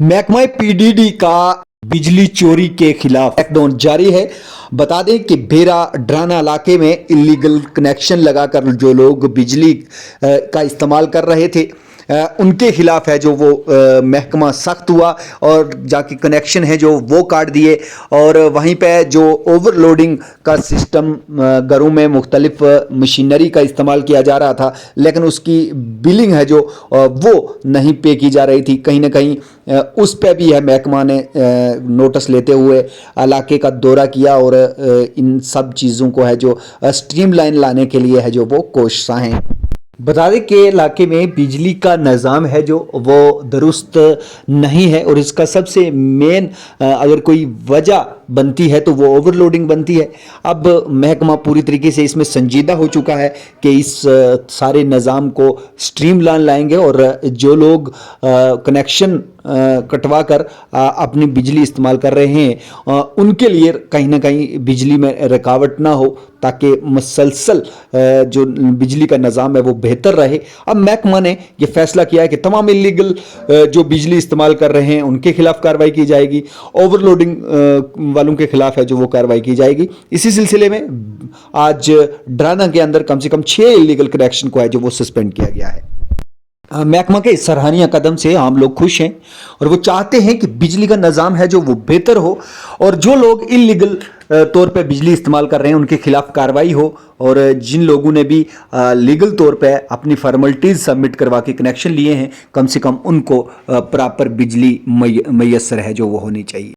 महकमा पीडीडी का बिजली चोरी के खिलाफ क्रैकडाउन जारी है। बता दें कि भेरा ड्राना इलाके में इलीगल कनेक्शन लगाकर जो लोग बिजली का इस्तेमाल कर रहे थे उनके खिलाफ है जो वो महकमा सख्त हुआ और जाके कनेक्शन है जो वो काट दिए। और वहीं पे जो ओवरलोडिंग का सिस्टम घरों में मुख्तलिफ मशीनरी का इस्तेमाल किया जा रहा था, लेकिन उसकी बिलिंग है जो वो नहीं पे की जा रही थी। कहीं ना कहीं उस पे भी है महकमा ने नोटिस लेते हुए इलाके का दौरा किया और इन सब चीज़ों को है जो स्ट्रीमलाइन लाने के लिए है जो वो कोशिशां हैं। बता दें कि इलाके में बिजली का निज़ाम है जो वो दुरुस्त नहीं है और इसका सबसे मेन अगर कोई वजह बनती है तो वो ओवरलोडिंग बनती है। अब महकमा पूरी तरीके से इसमें संजीदा हो चुका है कि इस सारे निज़ाम को स्ट्रीमलाइन लाएंगे और जो लोग कनेक्शन कटवा कर अपनी बिजली इस्तेमाल कर रहे हैं उनके लिए कहीं ना कहीं बिजली में रुकावट ना हो, ताकि मुसलसल जो बिजली का निज़ाम है वो बेहतर रहे। अब महकमा ने ये फैसला किया है कि तमाम इलीगल जो बिजली इस्तेमाल कर रहे हैं उनके खिलाफ कार्रवाई की जाएगी, ओवरलोडिंग वालों के खिलाफ है जो वो कार्रवाई की जाएगी। इसी सिलसिले में आज ड्राना के अंदर कम से कम 6 इलीगल कनेक्शन को है जो वो सस्पेंड किया गया है। महकमा के इस सराहनीय कदम से आम लोग खुश हैं और वो चाहते हैं कि बिजली का निज़ाम है जो वो बेहतर हो और जो लोग इलीगल तौर पे बिजली इस्तेमाल कर रहे हैं उनके खिलाफ कार्रवाई हो और जिन लोगों ने भी लीगल तौर पे अपनी फॉर्मेलिटीज़ सबमिट करवा के कनेक्शन लिए हैं कम से कम उनको प्रॉपर बिजली मैसर है जो वो होनी चाहिए।